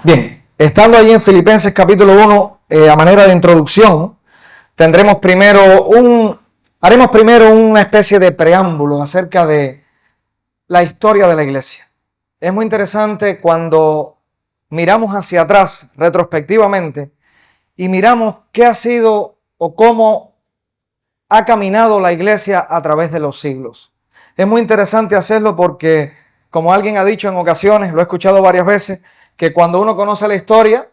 Bien, estando allí en Filipenses capítulo 1, a manera de introducción, haremos primero una especie de preámbulo acerca de la historia de la iglesia. Es muy interesante cuando miramos hacia atrás, retrospectivamente, y miramos qué ha sido o cómo ha caminado la iglesia a través de los siglos. Es muy interesante hacerlo porque, como alguien ha dicho en ocasiones, lo he escuchado varias veces, que cuando uno conoce la historia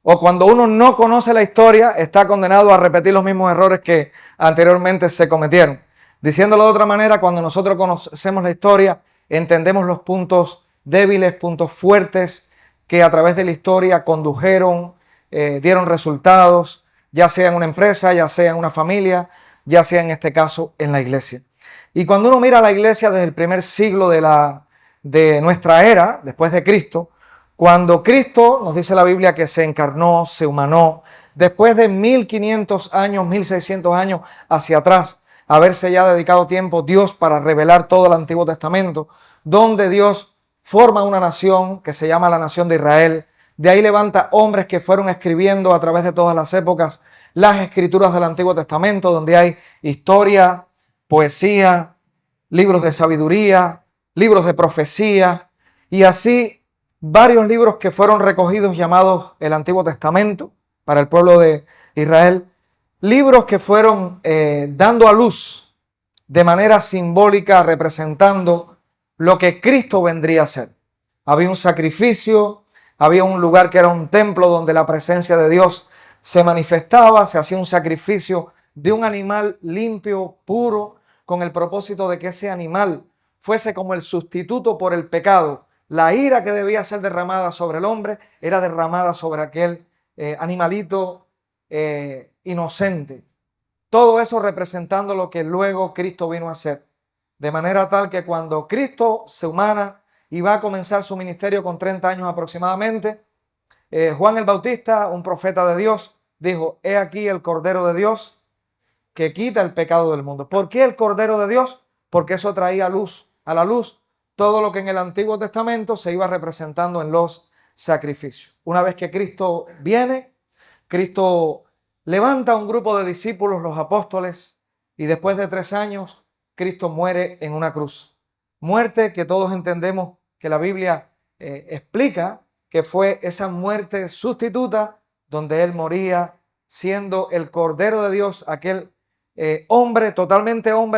o cuando uno no conoce la historia, está condenado a repetir los mismos errores que anteriormente se cometieron. Diciéndolo de otra manera, cuando nosotros conocemos la historia, entendemos los puntos débiles, puntos fuertes que a través de la historia condujeron, dieron resultados, ya sea en una empresa, ya sea en una familia, ya sea en este caso en la iglesia. Y cuando uno mira a la iglesia desde el primer siglo de nuestra era, después de Cristo, cuando Cristo, nos dice la Biblia, que se encarnó, se humanó, después de 1500 años, 1600 años hacia atrás, haberse ya dedicado tiempo Dios para revelar todo el Antiguo Testamento, donde Dios forma una nación que se llama la nación de Israel. De ahí levanta hombres que fueron escribiendo a través de todas las épocas las escrituras del Antiguo Testamento, donde hay historia, poesía, libros de sabiduría, libros de profecía, y así varios libros que fueron recogidos llamados el Antiguo Testamento para el pueblo de Israel, libros que fueron dando a luz de manera simbólica, representando lo que Cristo vendría a ser. Había un sacrificio, había un lugar que era un templo donde la presencia de Dios se manifestaba, se hacía un sacrificio de un animal limpio, puro, con el propósito de que ese animal fuese como el sustituto por el pecado. La ira que debía ser derramada sobre el hombre era derramada sobre aquel animalito inocente. Todo eso representando lo que luego Cristo vino a hacer. De manera tal que cuando Cristo se humana y va a comenzar su ministerio con 30 años aproximadamente, Juan el Bautista, un profeta de Dios, dijo: he aquí el Cordero de Dios que quita el pecado del mundo. ¿Por qué el Cordero de Dios? Porque eso traía a la luz todo lo que en el Antiguo Testamento se iba representando en los sacrificios. Una vez que Cristo viene, Cristo levanta un grupo de discípulos, los apóstoles, y después de 3 años, Cristo muere en una cruz. Muerte que todos entendemos que la Biblia explica que fue esa muerte sustituta donde Él moría siendo el Cordero de Dios, aquel hombre,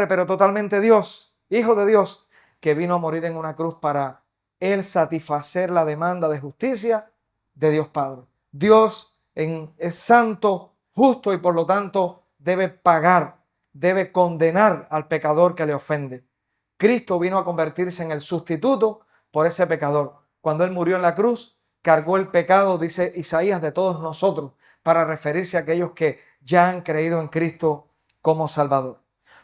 pero totalmente Dios, Hijo de Dios, que vino a morir en una cruz para Él satisfacer la demanda de justicia de Dios Padre. Dios es santo, justo, y por lo tanto debe pagar, debe condenar al pecador que le ofende. Cristo vino a convertirse en el sustituto por ese pecador. Cuando Él murió en la cruz, cargó el pecado, dice Isaías, de todos nosotros, para referirse a aquellos que ya han creído en Cristo como Salvador.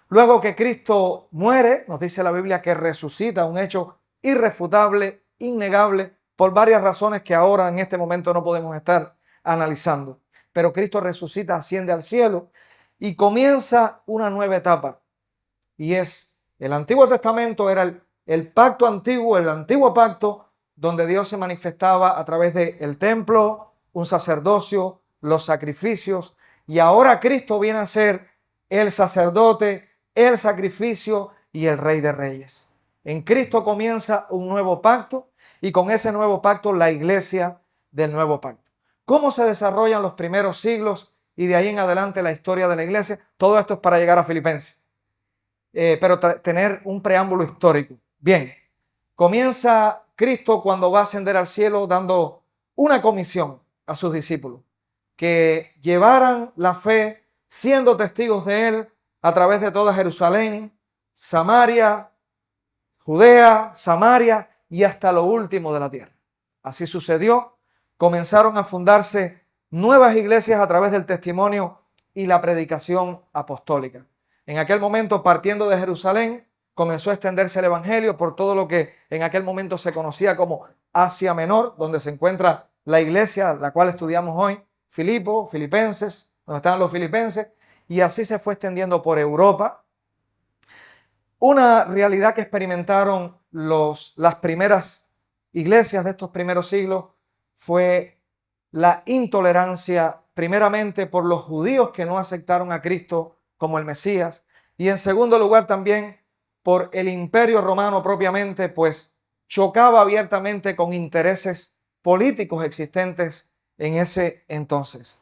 Luego que Cristo muere, nos dice la Biblia que resucita, un hecho irrefutable, innegable, por varias razones que ahora en este momento no podemos estar analizando. Pero Cristo resucita, asciende al cielo y comienza una nueva etapa. Y es el Antiguo Testamento, era el pacto antiguo, el antiguo pacto, donde Dios se manifestaba a través del templo, un sacerdocio, los sacrificios. Y ahora Cristo viene a ser el sacerdote, el sacrificio y el Rey de Reyes. En Cristo comienza un nuevo pacto, y con ese nuevo pacto la iglesia del nuevo pacto. ¿Cómo se desarrollan los primeros siglos y de ahí en adelante la historia de la iglesia? Todo esto es para llegar a Filipenses. Pero tener un preámbulo histórico. Bien, comienza Cristo cuando va a ascender al cielo dando una comisión a sus discípulos, que llevaran la fe siendo testigos de Él a través de toda Jerusalén, Samaria, Judea, Samaria y hasta lo último de la tierra. Así sucedió. Comenzaron a fundarse nuevas iglesias a través del testimonio y la predicación apostólica. En aquel momento, partiendo de Jerusalén, comenzó a extenderse el evangelio por todo lo que en aquel momento se conocía como Asia Menor, donde se encuentra la iglesia, la cual estudiamos hoy, Filipenses, donde estaban los filipenses, y así se fue extendiendo por Europa. Una realidad que experimentaron las primeras iglesias de estos primeros siglos fue la intolerancia, primeramente por los judíos que no aceptaron a Cristo como el Mesías, y en segundo lugar también por el Imperio Romano propiamente, pues chocaba abiertamente con intereses políticos existentes en ese entonces.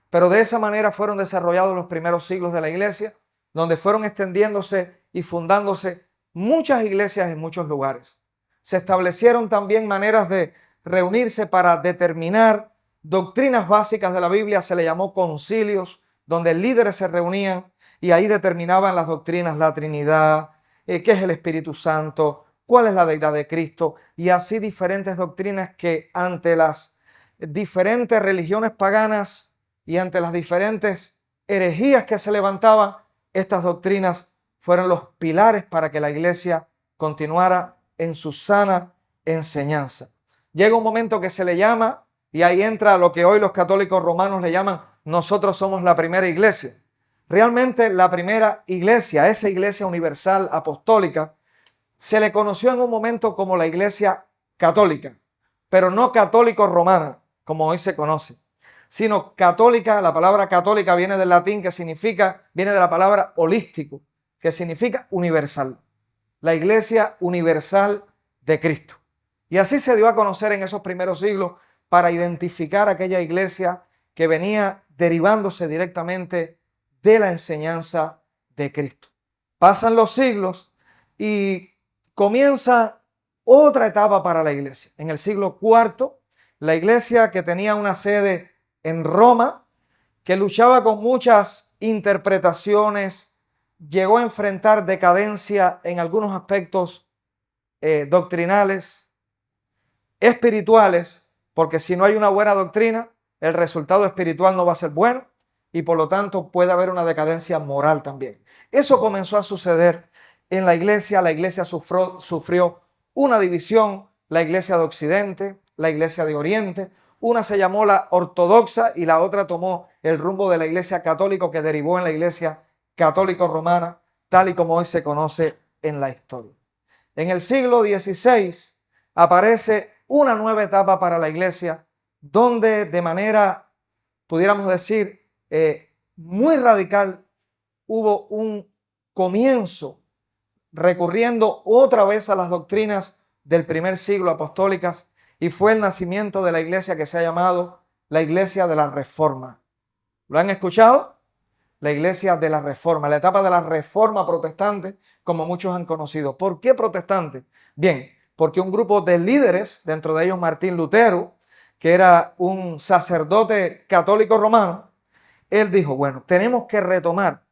Pero de esa manera fueron desarrollados los primeros siglos de la iglesia, donde fueron extendiéndose y fundándose muchas iglesias en muchos lugares. Se establecieron también maneras de reunirse para determinar doctrinas básicas de la Biblia, se le llamó concilios, donde líderes se reunían y ahí determinaban las doctrinas, la Trinidad, qué es el Espíritu Santo, cuál es la deidad de Cristo, y así diferentes doctrinas que ante las diferentes religiones paganas y ante las diferentes herejías que se levantaban, estas doctrinas fueron los pilares para que la iglesia continuara en su sana enseñanza. Llega un momento que se le llama, y ahí entra lo que hoy los católicos romanos le llaman, nosotros somos la primera iglesia. Realmente la primera iglesia, esa iglesia universal apostólica, se le conoció en un momento como la iglesia católica, pero no católico romana, como hoy se conoce, sino católica. La palabra católica viene del latín, viene de la palabra holístico, que significa universal. La iglesia universal de Cristo. Y así se dio a conocer en esos primeros siglos para identificar aquella iglesia que venía derivándose directamente de la enseñanza de Cristo. Pasan los siglos y comienza otra etapa para la iglesia. En el siglo IV, la iglesia, que tenía una sede en Roma, que luchaba con muchas interpretaciones, llegó a enfrentar decadencia en algunos aspectos doctrinales, espirituales, porque si no hay una buena doctrina, el resultado espiritual no va a ser bueno y por lo tanto puede haber una decadencia moral también. Eso comenzó a suceder en la iglesia. La iglesia sufrió una división, la iglesia de Occidente, la iglesia de Oriente. Una se llamó la ortodoxa y la otra tomó el rumbo de la iglesia católica, que derivó en la iglesia católico-romana, tal y como hoy se conoce en la historia. En el siglo XVI aparece una nueva etapa para la iglesia, donde de manera, pudiéramos decir, muy radical, hubo un comienzo recurriendo otra vez a las doctrinas del primer siglo apostólicas, y fue el nacimiento de la iglesia que se ha llamado la iglesia de la Reforma. ¿Lo han escuchado? La iglesia de la Reforma, la etapa de la Reforma protestante, como muchos han conocido. ¿Por qué protestante? Bien, porque un grupo de líderes, dentro de ellos Martín Lutero, que era un sacerdote católico romano, él dijo, bueno, tenemos que retomar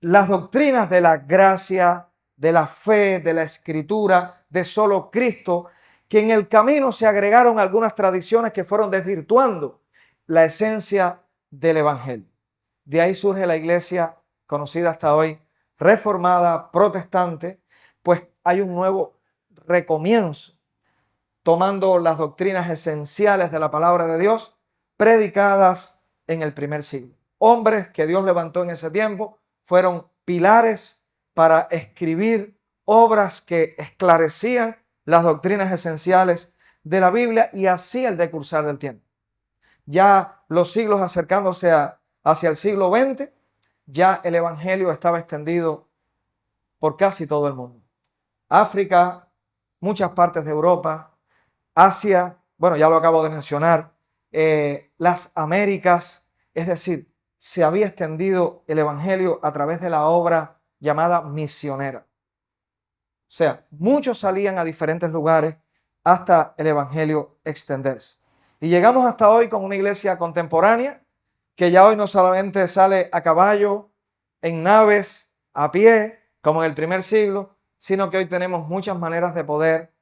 las doctrinas de la gracia, de la fe, de la escritura, de solo Cristo, que en el camino se agregaron algunas tradiciones que fueron desvirtuando la esencia del evangelio. De ahí surge la iglesia conocida hasta hoy, reformada, protestante, pues hay un nuevo recomienzo, tomando las doctrinas esenciales de la palabra de Dios, predicadas en el primer siglo. Hombres que Dios levantó en ese tiempo fueron pilares para escribir obras que esclarecían las doctrinas esenciales de la Biblia, y así el decursar del tiempo. Ya los siglos acercándose hacia el siglo XX, ya el evangelio estaba extendido por casi todo el mundo. África, muchas partes de Europa, Asia, bueno, ya lo acabo de mencionar, las Américas, es decir, se había extendido el evangelio a través de la obra llamada misionera. O sea, muchos salían a diferentes lugares hasta el evangelio extenderse. Y llegamos hasta hoy con una iglesia contemporánea que ya hoy no solamente sale a caballo, en naves, a pie, como en el primer siglo, sino que hoy tenemos muchas maneras de poder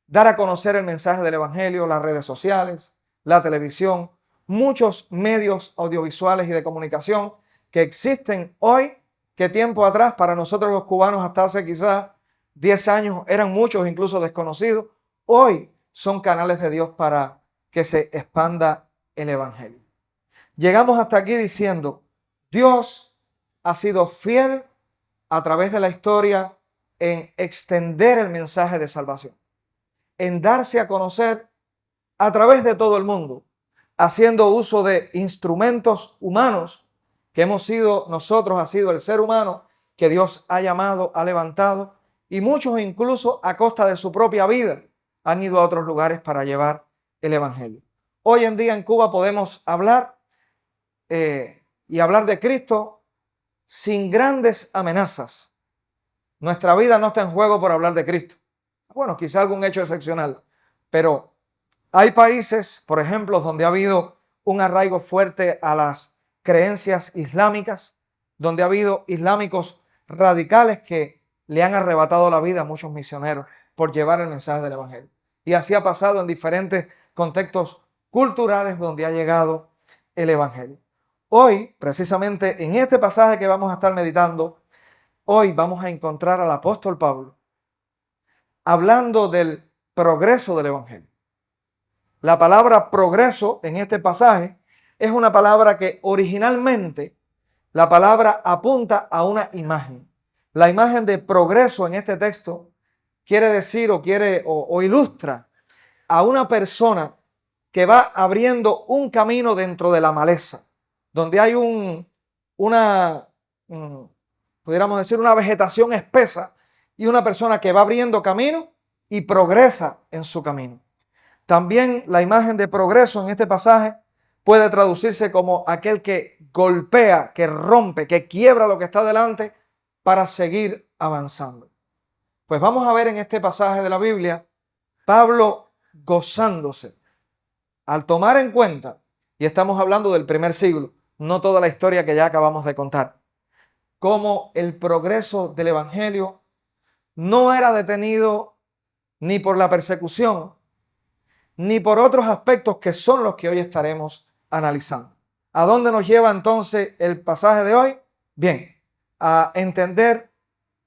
dar a conocer el mensaje del evangelio, las redes sociales, la televisión, muchos medios audiovisuales y de comunicación que existen hoy, que tiempo atrás para nosotros los cubanos hasta hace quizás 10 años eran muchos, incluso desconocidos. Hoy son canales de Dios para que se expanda el evangelio. Llegamos hasta aquí diciendo, Dios ha sido fiel a través de la historia en extender el mensaje de salvación, en darse a conocer a través de todo el mundo, haciendo uso de instrumentos humanos que hemos sido nosotros, ha sido el ser humano que Dios ha llamado, ha levantado, y muchos incluso a costa de su propia vida han ido a otros lugares para llevar el evangelio. Hoy en día en Cuba podemos hablar y hablar de Cristo sin grandes amenazas. Nuestra vida no está en juego por hablar de Cristo. Bueno, quizá algún hecho excepcional, pero hay países, por ejemplo, donde ha habido un arraigo fuerte a las creencias islámicas, donde ha habido islámicos radicales que le han arrebatado la vida a muchos misioneros por llevar el mensaje del evangelio. Y así ha pasado en diferentes contextos culturales donde ha llegado el evangelio. Hoy, precisamente en este pasaje que vamos a estar meditando, hoy vamos a encontrar al apóstol Pablo hablando del progreso del evangelio. La palabra progreso en este pasaje es una palabra que originalmente la palabra apunta a una imagen. La imagen de progreso en este texto quiere decir o ilustra a una persona que va abriendo un camino dentro de la maleza, donde hay pudiéramos decir, una vegetación espesa y una persona que va abriendo camino y progresa en su camino. También la imagen de progreso en este pasaje puede traducirse como aquel que golpea, que rompe, que quiebra lo que está delante para seguir avanzando. Pues vamos a ver en este pasaje de la Biblia, Pablo gozándose. Al tomar en cuenta, y estamos hablando del primer siglo, no toda la historia que ya acabamos de contar, cómo el progreso del evangelio no era detenido ni por la persecución, ni por otros aspectos que son los que hoy estaremos analizando. ¿A dónde nos lleva entonces el pasaje de hoy? Bien, a entender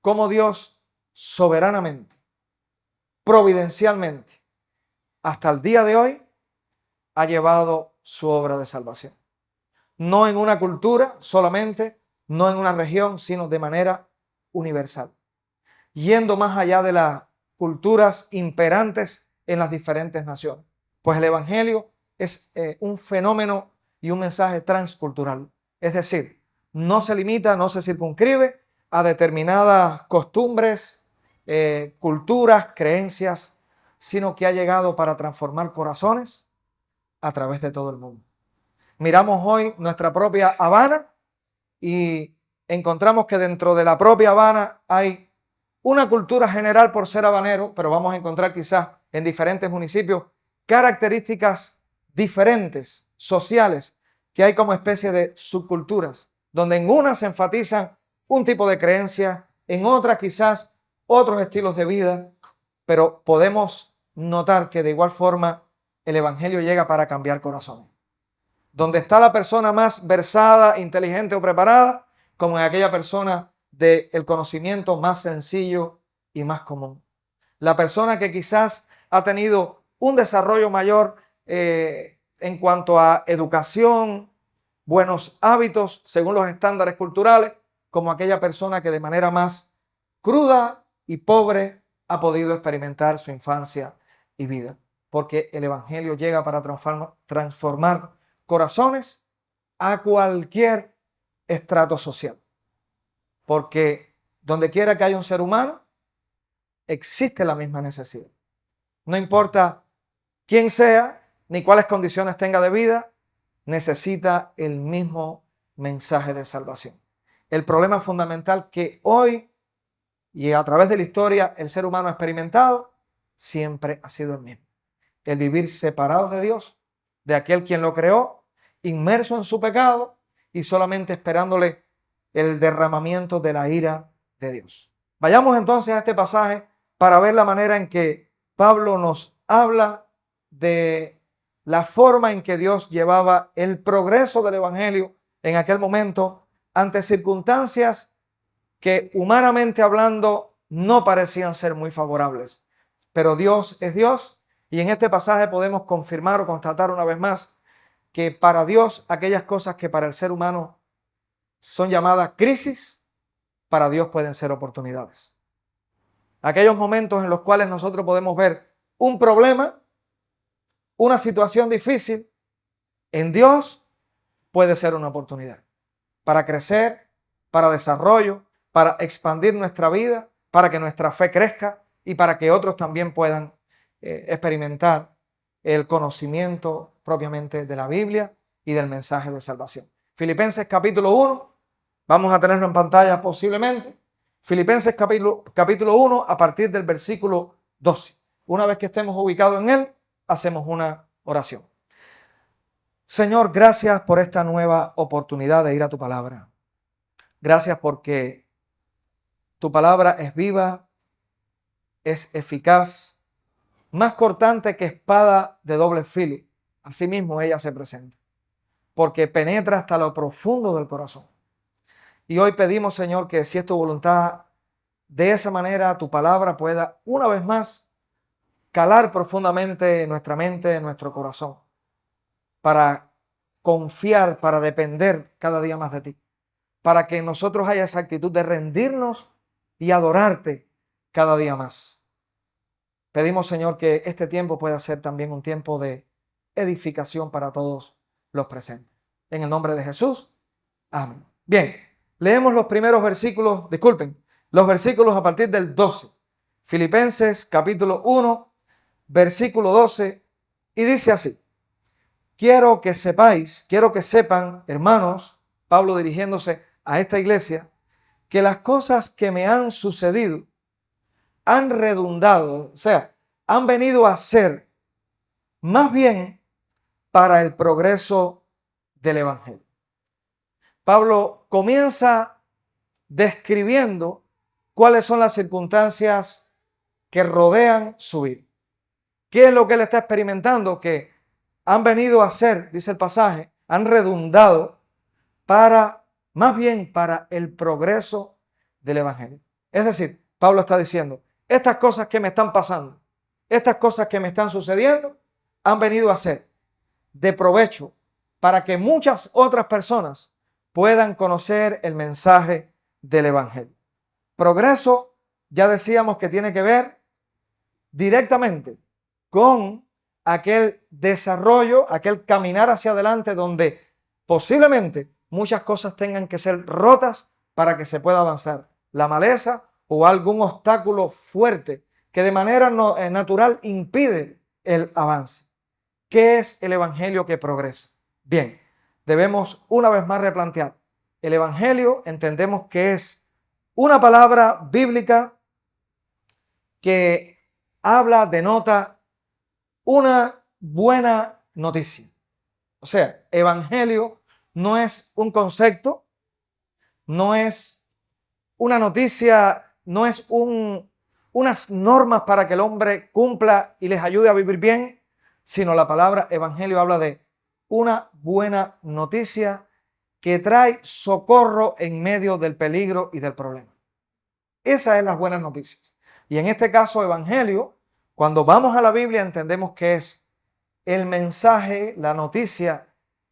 cómo Dios soberanamente, providencialmente, hasta el día de hoy, ha llevado su obra de salvación. No en una cultura solamente, no en una región, sino de manera universal. Yendo más allá de las culturas imperantes en las diferentes naciones. Pues el evangelio es un fenómeno y un mensaje transcultural. Es decir, no se limita, no se circunscribe a determinadas costumbres, culturas, creencias, sino que ha llegado para transformar corazones a través de todo el mundo. Miramos hoy nuestra propia Habana y encontramos que dentro de la propia Habana hay una cultura general por ser habanero, pero vamos a encontrar quizás en diferentes municipios características diferentes, sociales, que hay como especie de subculturas, donde en unas se enfatizan un tipo de creencia, en otras quizás otros estilos de vida, pero podemos notar que de igual forma el evangelio llega para cambiar corazones. Donde está la persona más versada, inteligente o preparada, como en aquella persona del conocimiento más sencillo y más común. La persona que quizás ha tenido un desarrollo mayor en cuanto a educación, buenos hábitos según los estándares culturales, como aquella persona que de manera más cruda y pobre ha podido experimentar su infancia y vida. Porque el evangelio llega para transformar corazones a cualquier estrato social. Porque donde quiera que haya un ser humano, existe la misma necesidad. No importa quién sea, ni cuáles condiciones tenga de vida, necesita el mismo mensaje de salvación. El problema fundamental que hoy y a través de la historia el ser humano ha experimentado siempre ha sido el mismo. El vivir separados de Dios, de aquel quien lo creó, inmerso en su pecado y solamente esperándole el derramamiento de la ira de Dios. Vayamos entonces a este pasaje para ver la manera en que Pablo nos habla de la forma en que Dios llevaba el progreso del evangelio en aquel momento ante circunstancias que humanamente hablando no parecían ser muy favorables. Pero Dios es Dios y en este pasaje podemos confirmar o constatar una vez más que para Dios aquellas cosas que para el ser humano son llamadas crisis, para Dios pueden ser oportunidades. Aquellos momentos en los cuales nosotros podemos ver un problema una situación difícil, en Dios puede ser una oportunidad para crecer, para desarrollo, para expandir nuestra vida, para que nuestra fe crezca y para que otros también puedan experimentar el conocimiento propiamente de la Biblia y del mensaje de salvación. Filipenses capítulo 1, vamos a tenerlo en pantalla posiblemente. Filipenses capítulo 1 a partir del versículo 12. Una vez que estemos ubicados en él, hacemos una oración. Señor, gracias por esta nueva oportunidad de ir a tu palabra. Gracias porque tu palabra es viva, es eficaz, más cortante que espada de doble filo. Asimismo ella se presenta, porque penetra hasta lo profundo del corazón. Y hoy pedimos, Señor, que si es tu voluntad, de esa manera tu palabra pueda una vez más calar profundamente en nuestra mente, en nuestro corazón, para confiar, para depender cada día más de ti, para que en nosotros haya esa actitud de rendirnos y adorarte cada día más. Pedimos, Señor, que este tiempo pueda ser también un tiempo de edificación para todos los presentes. En el nombre de Jesús, amén. Bien, leemos los primeros versículos, los versículos a partir del 12. Filipenses capítulo 1, versículo 12, y dice así: quiero que sepan, hermanos, Pablo dirigiéndose a esta iglesia, que las cosas que me han sucedido han redundado, o sea, han venido a ser más bien para el progreso del evangelio. Pablo comienza describiendo cuáles son las circunstancias que rodean su vida. ¿Qué es lo que él está experimentando? Que han venido a ser, dice el pasaje, han redundado más bien para el progreso del evangelio. Es decir, Pablo está diciendo, estas cosas que me están pasando, estas cosas que me están sucediendo, han venido a ser de provecho para que muchas otras personas puedan conocer el mensaje del evangelio. Progreso, ya decíamos que tiene que ver directamente con aquel desarrollo, aquel caminar hacia adelante donde posiblemente muchas cosas tengan que ser rotas para que se pueda avanzar. La maleza o algún obstáculo fuerte que de manera natural impide el avance. ¿Qué es el evangelio que progresa? Bien, debemos una vez más replantear. El evangelio entendemos que es una palabra bíblica que denota una buena noticia. O sea, evangelio no es un concepto, no es una noticia, no es unas normas para que el hombre cumpla y les ayude a vivir bien, sino la palabra evangelio habla de una buena noticia que trae socorro en medio del peligro y del problema. Esas son las buenas noticias. Y en este caso, evangelio, cuando vamos a la Biblia entendemos que es el mensaje, la noticia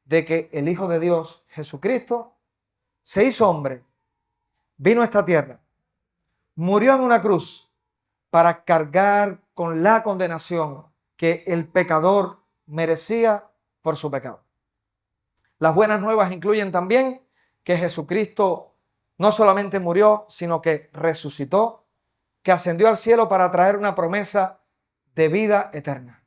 de que el Hijo de Dios, Jesucristo, se hizo hombre, vino a esta tierra, murió en una cruz para cargar con la condenación que el pecador merecía por su pecado. Las buenas nuevas incluyen también que Jesucristo no solamente murió, sino que resucitó, que ascendió al cielo para traer una promesa de vida eterna,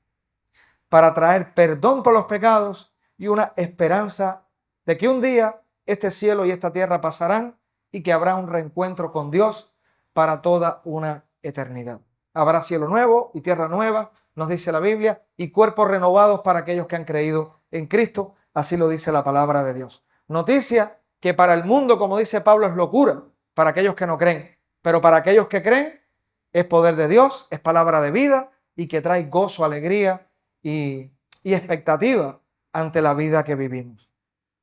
para traer perdón por los pecados y una esperanza de que un día este cielo y esta tierra pasarán y que habrá un reencuentro con Dios para toda una eternidad. Habrá cielo nuevo y tierra nueva, nos dice la Biblia, y cuerpos renovados para aquellos que han creído en Cristo, así lo dice la palabra de Dios. Noticia que para el mundo, como dice Pablo, es locura para aquellos que no creen, pero para aquellos que creen es poder de Dios, es palabra de vida y que trae gozo, alegría y expectativa ante la vida que vivimos.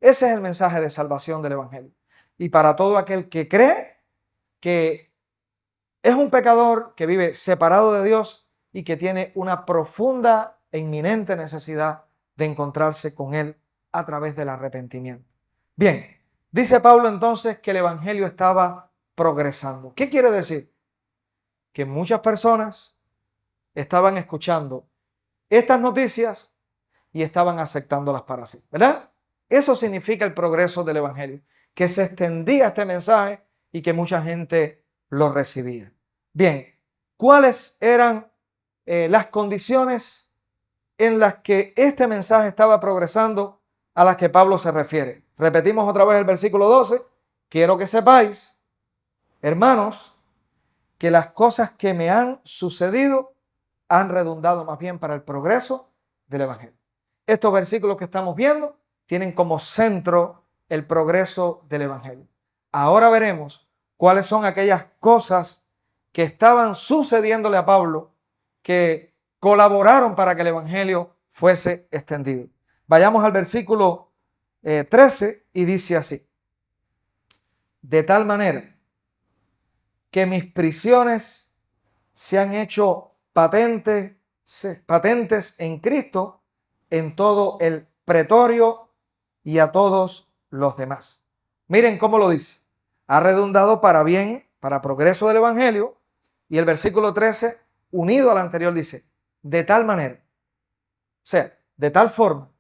Ese es el mensaje de salvación del evangelio. Y para todo aquel que cree que es un pecador que vive separado de Dios y que tiene una profunda e inminente necesidad de encontrarse con Él a través del arrepentimiento. Bien, dice Pablo entonces que el evangelio estaba progresando. ¿Qué quiere decir? Que muchas personas estaban escuchando estas noticias y estaban aceptándolas para sí, ¿verdad? Eso significa el progreso del evangelio, que se extendía este mensaje y que mucha gente lo recibía. Bien, ¿cuáles eran las condiciones en las que este mensaje estaba progresando a las que Pablo se refiere? Repetimos otra vez el versículo 12. Quiero que sepáis, hermanos, que las cosas que me han sucedido han redundado más bien para el progreso del evangelio. Estos versículos que estamos viendo tienen como centro el progreso del evangelio. Ahora veremos cuáles son aquellas cosas que estaban sucediéndole a Pablo que colaboraron para que el evangelio fuese extendido. Vayamos al versículo 13 y dice así: de tal manera que mis prisiones se han hecho patentes en Cristo en todo el pretorio y a todos los demás. Miren cómo lo dice. Ha redundado para bien, para progreso del evangelio. Y el versículo 13, unido al anterior, dice, de tal manera, o sea, de tal forma,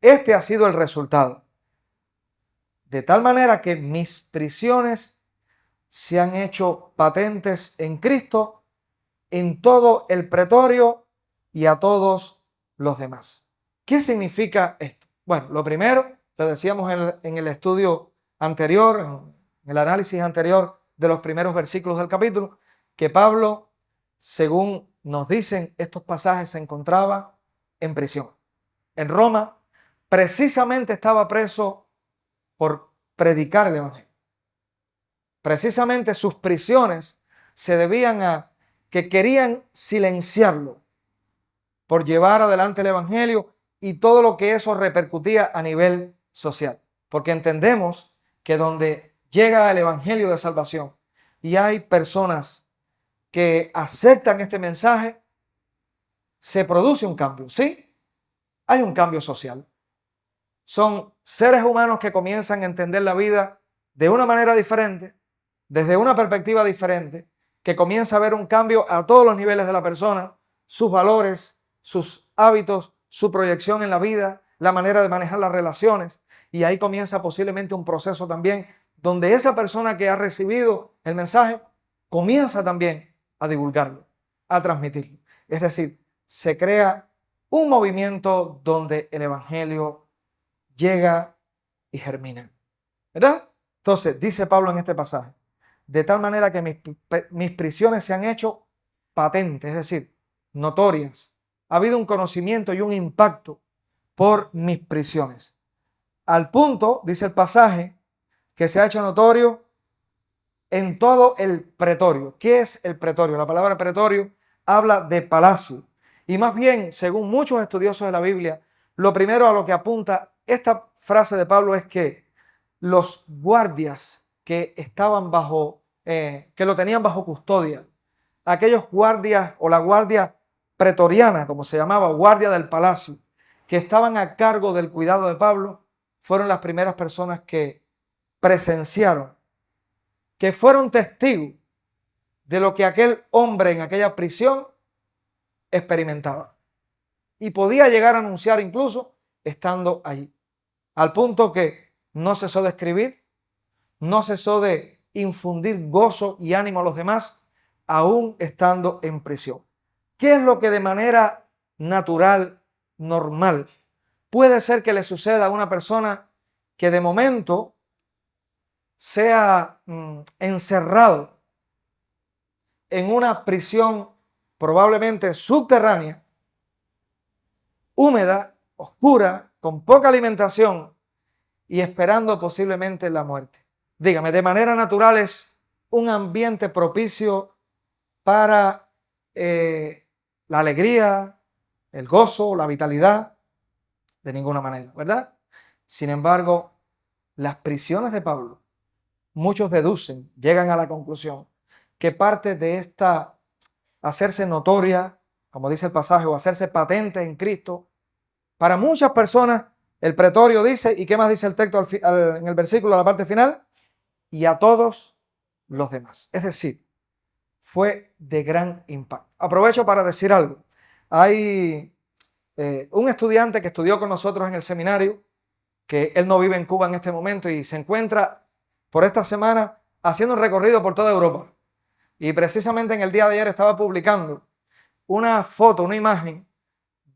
este ha sido el resultado. De tal manera que mis prisiones se han hecho patentes en Cristo en todo el pretorio y a todos los demás. ¿Qué significa esto? Bueno, lo primero, lo decíamos en el estudio anterior, en el análisis anterior de los primeros versículos del capítulo, que Pablo, según nos dicen estos pasajes, se encontraba en prisión. En Roma, precisamente estaba preso por predicar el evangelio. Precisamente sus prisiones se debían a que querían silenciarlo por llevar adelante el evangelio y todo lo que eso repercutía a nivel social. Porque entendemos que donde llega el evangelio de salvación y hay personas que aceptan este mensaje, se produce un cambio, ¿sí? Hay un cambio social. Son seres humanos que comienzan a entender la vida de una manera diferente, desde una perspectiva diferente, que comienza a ver un cambio a todos los niveles de la persona, sus valores, sus hábitos, su proyección en la vida, la manera de manejar las relaciones. Y ahí comienza posiblemente un proceso también donde esa persona que ha recibido el mensaje comienza también a divulgarlo, a transmitirlo. Es decir, se crea un movimiento donde el evangelio llega y germina, ¿verdad? Entonces, dice Pablo en este pasaje, de tal manera que mis prisiones se han hecho patentes, es decir, notorias. Ha habido un conocimiento y un impacto por mis prisiones. Al punto, dice el pasaje, que se ha hecho notorio en todo el pretorio. ¿Qué es el pretorio? La palabra pretorio habla de palacio. Y más bien, según muchos estudiosos de la Biblia, lo primero a lo que apunta esta frase de Pablo es que los guardias que estaban que lo tenían bajo custodia, aquellos guardias o la guardia pretoriana, como se llamaba, guardia del palacio, que estaban a cargo del cuidado de Pablo, fueron las primeras personas que presenciaron, que fueron testigos de lo que aquel hombre en aquella prisión experimentaba. Y podía llegar a anunciar incluso estando allí. Al punto que no cesó de escribir, no cesó de infundir gozo y ánimo a los demás, aún estando en prisión. ¿Qué es lo que de manera natural, normal, puede ser que le suceda a una persona que de momento sea encerrado en una prisión probablemente subterránea, húmeda, oscura, con poca alimentación y esperando posiblemente la muerte? Dígame, de manera natural es un ambiente propicio para la alegría, el gozo, la vitalidad, de ninguna manera, ¿verdad? Sin embargo, las prisiones de Pablo, muchos deducen, llegan a la conclusión que parte de esta hacerse notoria, como dice el pasaje, o hacerse patente en Cristo, para muchas personas, el pretorio dice, ¿y qué más dice el texto en el versículo, a la parte final? Y a todos los demás. Es decir, fue de gran impacto. Aprovecho para decir algo. Hay un estudiante que estudió con nosotros en el seminario, que él no vive en Cuba en este momento y se encuentra por esta semana haciendo un recorrido por toda Europa. Y precisamente en el día de ayer estaba publicando una foto, una imagen,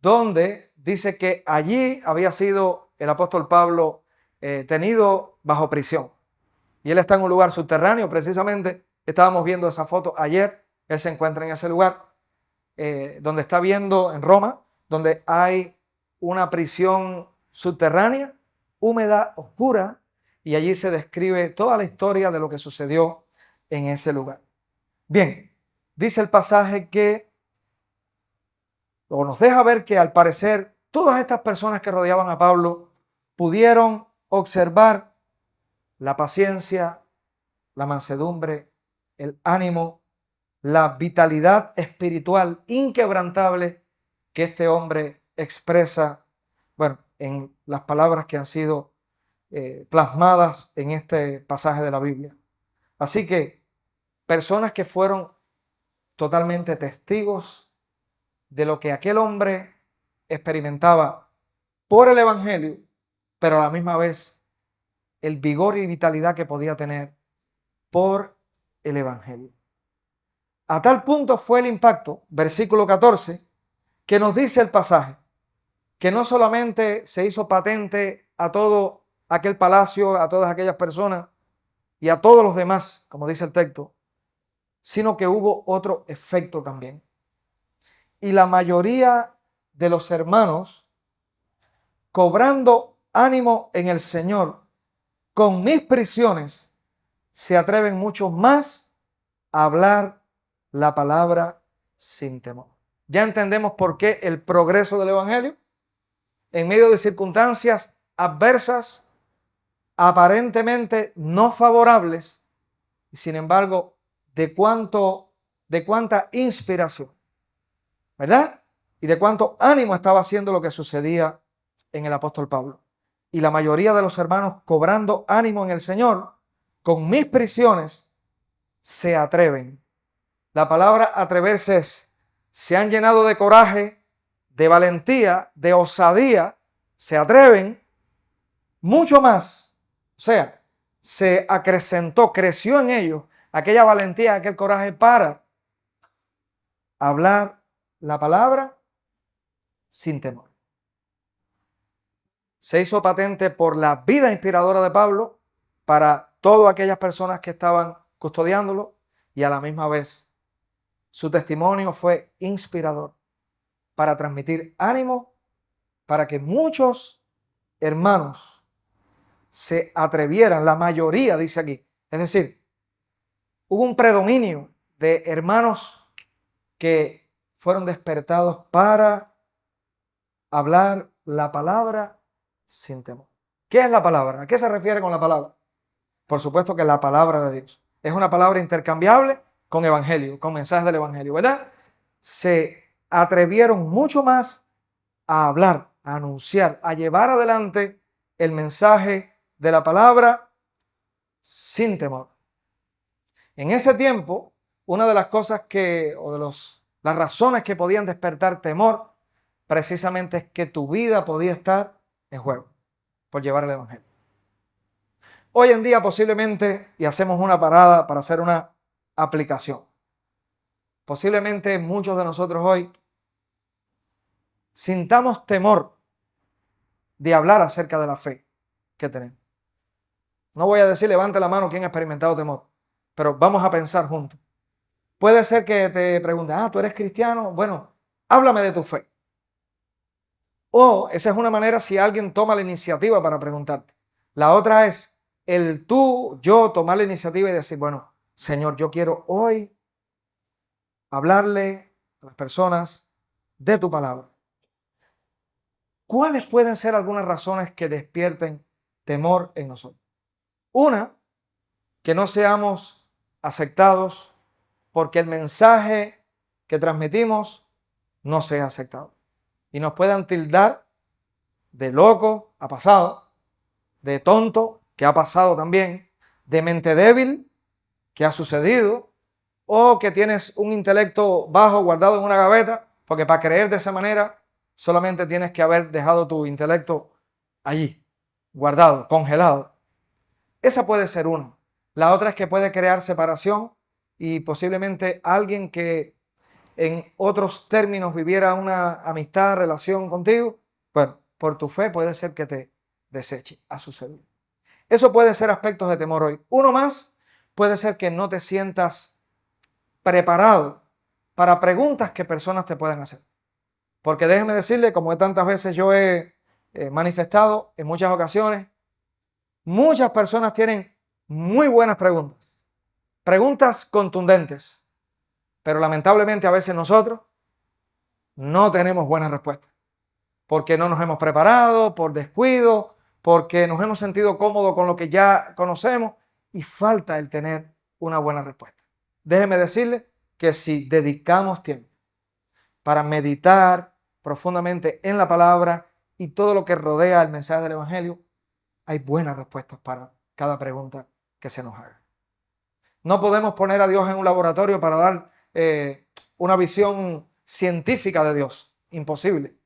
donde dice que allí había sido el apóstol Pablo tenido bajo prisión. Y él está en un lugar subterráneo, precisamente estábamos viendo esa foto ayer, él se encuentra en ese lugar, donde está viendo en Roma, donde hay una prisión subterránea, húmeda, oscura, y allí se describe toda la historia de lo que sucedió en ese lugar. Bien, dice el pasaje que, o nos deja ver que al parecer todas estas personas que rodeaban a Pablo pudieron observar la paciencia, la mansedumbre, el ánimo, la vitalidad espiritual inquebrantable que este hombre expresa, bueno, en las palabras que han sido plasmadas en este pasaje de la Biblia. Así que personas que fueron totalmente testigos de lo que aquel hombre experimentaba por el Evangelio, pero a la misma vez el vigor y vitalidad que podía tener por el Evangelio. A tal punto fue el impacto, versículo 14, que nos dice el pasaje, que no solamente se hizo patente a todo aquel palacio, a todas aquellas personas y a todos los demás, como dice el texto, sino que hubo otro efecto también. Y la mayoría de los hermanos, cobrando ánimo en el Señor, con mis prisiones, se atreven mucho más a hablar la palabra sin temor. Ya entendemos por qué el progreso del Evangelio, en medio de circunstancias adversas, aparentemente no favorables, y sin embargo, de cuánta inspiración, ¿verdad? Y de cuánto ánimo estaba haciendo lo que sucedía en el apóstol Pablo. Y la mayoría de los hermanos, cobrando ánimo en el Señor, con mis prisiones, se atreven. La palabra atreverse es, se han llenado de coraje, de valentía, de osadía, se atreven mucho más. O sea, se acrecentó, creció en ellos aquella valentía, aquel coraje para hablar la palabra sin temor. Se hizo patente por la vida inspiradora de Pablo para todas aquellas personas que estaban custodiándolo, y a la misma vez su testimonio fue inspirador para transmitir ánimo para que muchos hermanos se atrevieran, la mayoría dice aquí, es decir, hubo un predominio de hermanos que fueron despertados para hablar la palabra sin temor. ¿Qué es la palabra? ¿A qué se refiere con la palabra? Por supuesto que la palabra de Dios. Es una palabra intercambiable con evangelio, con mensajes del evangelio, ¿verdad? Se atrevieron mucho más a hablar, a anunciar, a llevar adelante el mensaje de la palabra sin temor. En ese tiempo, una de las cosas las razones que podían despertar temor, precisamente es que tu vida podía estar en juego por llevar el evangelio. Hoy en día posiblemente, y hacemos una parada para hacer una aplicación, posiblemente muchos de nosotros hoy sintamos temor de hablar acerca de la fe que tenemos. No voy a decir levante la mano quien ha experimentado temor, pero vamos a pensar juntos. Puede ser que te pregunten, ¿tú eres cristiano? Bueno, háblame de tu fe. O esa es una manera si alguien toma la iniciativa para preguntarte. La otra es el tú, yo tomar la iniciativa y decir, bueno, Señor, yo quiero hoy hablarle a las personas de tu palabra. ¿Cuáles pueden ser algunas razones que despierten temor en nosotros? Una, que no seamos aceptados porque el mensaje que transmitimos no sea aceptado. Y nos puedan tildar de loco, ha pasado, de tonto, que ha pasado también, de mente débil, que ha sucedido, o que tienes un intelecto bajo guardado en una gaveta, porque para creer de esa manera Solamente tienes que haber dejado tu intelecto allí, guardado, congelado. Esa puede ser una. La otra es que puede crear separación y posiblemente alguien que en otros términos viviera una amistad, relación contigo, bueno, por tu fe puede ser que te deseche. Ha sucedido. Eso puede ser aspectos de temor hoy. Uno más puede ser que no te sientas preparado para preguntas que personas te pueden hacer. Porque déjeme decirle, como tantas veces yo he manifestado en muchas ocasiones, muchas personas tienen muy buenas preguntas, preguntas contundentes, pero lamentablemente a veces nosotros no tenemos buenas respuestas, porque no nos hemos preparado, por descuido, porque nos hemos sentido cómodos con lo que ya conocemos y falta el tener una buena respuesta. Déjeme decirle que si dedicamos tiempo para meditar profundamente en la palabra y todo lo que rodea el mensaje del Evangelio, hay buenas respuestas para cada pregunta que se nos haga. No podemos poner a Dios en un laboratorio para dar una visión científica de Dios. Imposible.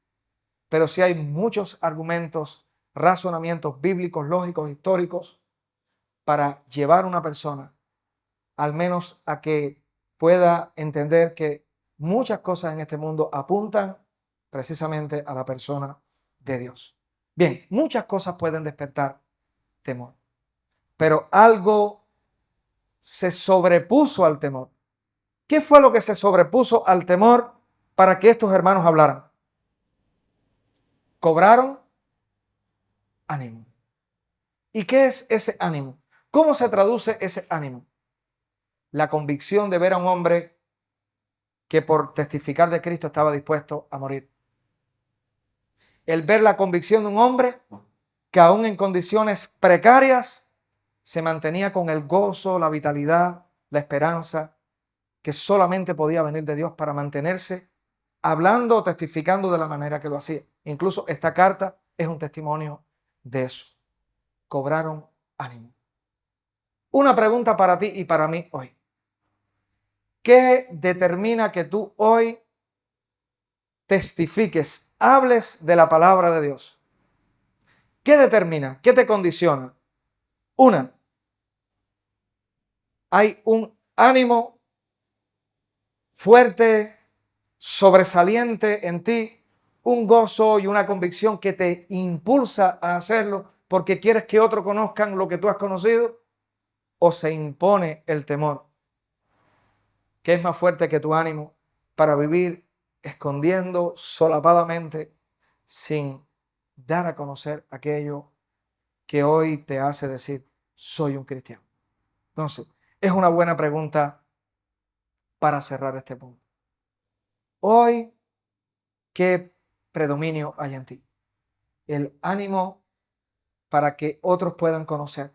Pero sí hay muchos argumentos, razonamientos bíblicos, lógicos, históricos, para llevar a una persona al menos a que pueda entender que muchas cosas en este mundo apuntan precisamente a la persona de Dios. Bien, muchas cosas pueden despertar temor, pero algo se sobrepuso al temor. ¿Qué fue lo que se sobrepuso al temor para que estos hermanos hablaran? Cobraron ánimo. ¿Y qué es ese ánimo? ¿Cómo se traduce ese ánimo? La convicción de ver a un hombre que por testificar de Cristo estaba dispuesto a morir. El ver la convicción de un hombre que aún en condiciones precarias se mantenía con el gozo, la vitalidad, la esperanza que solamente podía venir de Dios para mantenerse hablando o testificando de la manera que lo hacía. Incluso esta carta es un testimonio de eso. Cobraron ánimo. Una pregunta para ti y para mí hoy. ¿Qué determina que tú hoy testifiques, hables de la palabra de Dios? ¿Qué determina? ¿Qué te condiciona? Una, hay un ánimo fuerte, sobresaliente en ti, un gozo y una convicción que te impulsa a hacerlo porque quieres que otros conozcan lo que tú has conocido, o se impone el temor, que es más fuerte que tu ánimo para vivir escondiendo solapadamente sin dar a conocer aquello que hoy te hace decir, soy un cristiano. Entonces, es una buena pregunta para cerrar este punto. Hoy, ¿qué predominio hay en ti? El ánimo para que otros puedan conocer,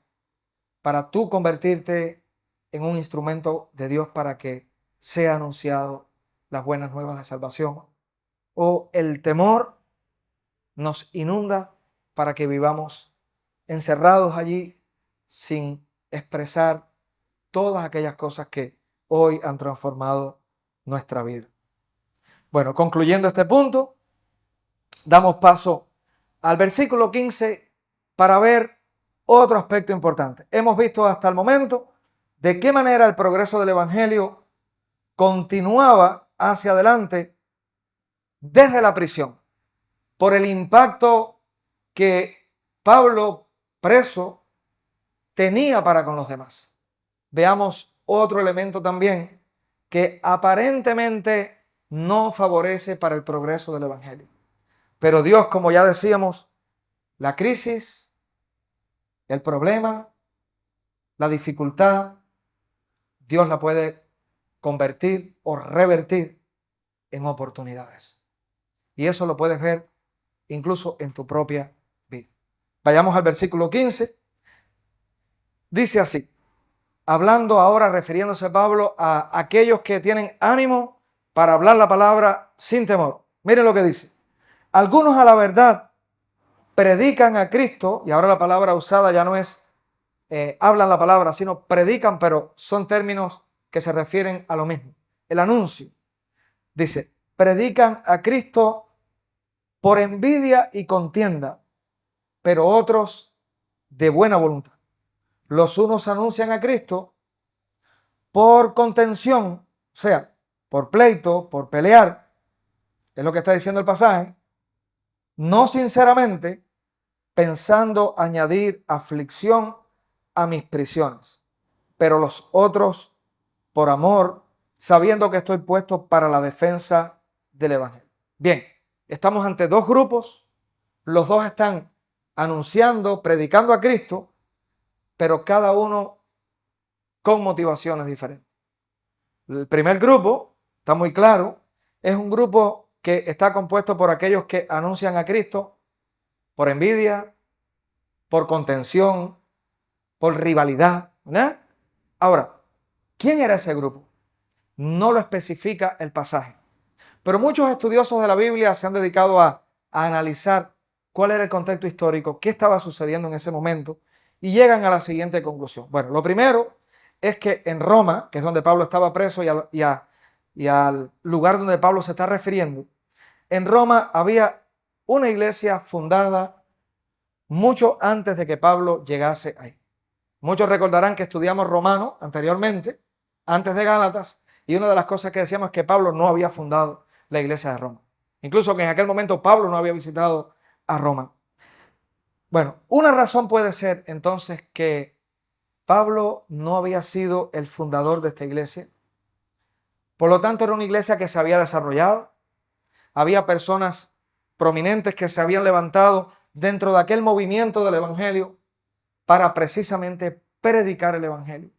para tú convertirte en un instrumento de Dios para que sea anunciado las buenas nuevas de salvación, o el temor nos inunda para que vivamos encerrados allí sin expresar todas aquellas cosas que hoy han transformado nuestra vida. Bueno, concluyendo este punto, damos paso al versículo 15 para ver otro aspecto importante. Hemos visto hasta el momento de qué manera el progreso del Evangelio continuaba hacia adelante desde la prisión, por el impacto que Pablo, preso, tenía para con los demás. Veamos otro elemento también que aparentemente no favorece para el progreso del Evangelio. Pero Dios, como ya decíamos, la crisis, el problema, la dificultad, Dios la puede convertir o revertir en oportunidades. Y eso lo puedes ver incluso en tu propia vida. Vayamos al versículo 15. Dice así, hablando ahora, refiriéndose Pablo a aquellos que tienen ánimo para hablar la palabra sin temor. Miren lo que dice. Algunos a la verdad predican a Cristo, y ahora la palabra usada ya no es hablan la palabra, sino predican, pero son términos que se refieren a lo mismo. El anuncio. Dice, predican a Cristo por envidia y contienda, pero otros de buena voluntad. Los unos anuncian a Cristo por contención, o sea, por pleito, por pelear, es lo que está diciendo el pasaje, no sinceramente, pensando añadir aflicción a mis prisiones, pero los otros por amor, sabiendo que estoy puesto para la defensa del Evangelio. Bien, estamos ante dos grupos, los dos están anunciando, predicando a Cristo, pero cada uno con motivaciones diferentes. El primer grupo, está muy claro, es un grupo que está compuesto por aquellos que anuncian a Cristo por envidia, por contención, por rivalidad, ¿verdad? Ahora, ¿quién era ese grupo? No lo especifica el pasaje. Pero muchos estudiosos de la Biblia se han dedicado a analizar cuál era el contexto histórico, qué estaba sucediendo en ese momento, y llegan a la siguiente conclusión. Bueno, lo primero es que en Roma, que es donde Pablo estaba preso y al lugar donde Pablo se está refiriendo, en Roma había una iglesia fundada mucho antes de que Pablo llegase ahí. Muchos recordarán que estudiamos Romano anteriormente, antes de Gálatas, y una de las cosas que decíamos es que Pablo no había fundado la iglesia de Roma. Incluso que en aquel momento Pablo no había visitado a Roma. Bueno, una razón puede ser entonces que Pablo no había sido el fundador de esta iglesia. Por lo tanto, era una iglesia que se había desarrollado. Había personas prominentes que se habían levantado dentro de aquel movimiento del evangelio para precisamente predicar el evangelio.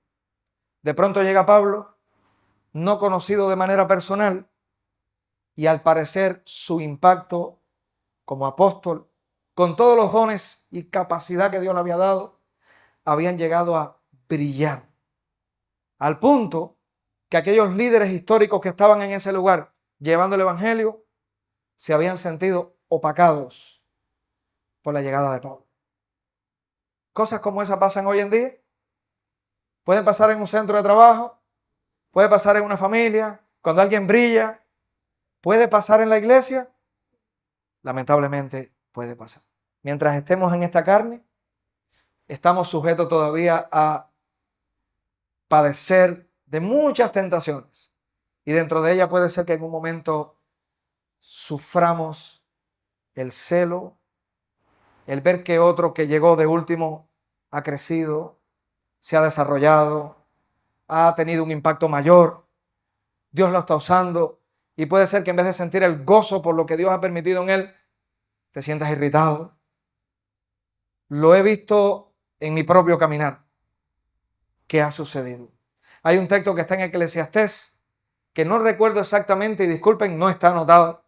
De pronto llega Pablo, no conocido de manera personal, y al parecer su impacto como apóstol, con todos los dones y capacidad que Dios le había dado, habían llegado a brillar. Al punto que aquellos líderes históricos que estaban en ese lugar llevando el evangelio se habían sentido opacados por la llegada de Pablo. Cosas como esas pasan hoy en día. Pueden pasar en un centro de trabajo, puede pasar en una familia, cuando alguien brilla, puede pasar en la iglesia. Lamentablemente puede pasar. Mientras estemos en esta carne, estamos sujetos todavía a padecer de muchas tentaciones. Y dentro de ella puede ser que en un momento suframos el celo, el ver que otro que llegó de último ha crecido, se ha desarrollado, ha tenido un impacto mayor, Dios lo está usando, y puede ser que en vez de sentir el gozo por lo que Dios ha permitido en él, te sientas irritado. Lo he visto en mi propio caminar. ¿Qué ha sucedido? Hay un texto que está en Eclesiastés, que no recuerdo exactamente, y disculpen, no está anotado,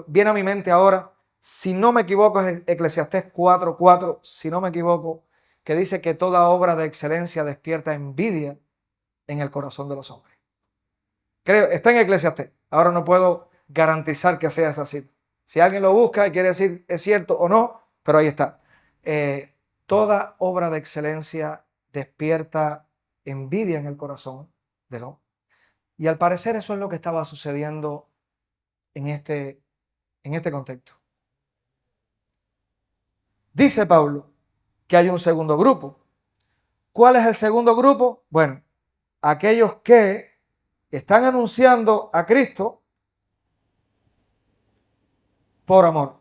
viene a mi mente ahora, si no me equivoco es Eclesiastés 4:4, si no me equivoco, que dice que toda obra de excelencia despierta envidia en el corazón de los hombres. Creo, está en Eclesiastés, ahora no puedo garantizar que sea así. Si alguien lo busca y quiere decir es cierto o no, pero ahí está. Toda obra de excelencia despierta envidia en el corazón del hombre. Y al parecer eso es lo que estaba sucediendo en este contexto. Dice Pablo que hay un segundo grupo. ¿Cuál es el segundo grupo? Bueno, aquellos que están anunciando a Cristo por amor,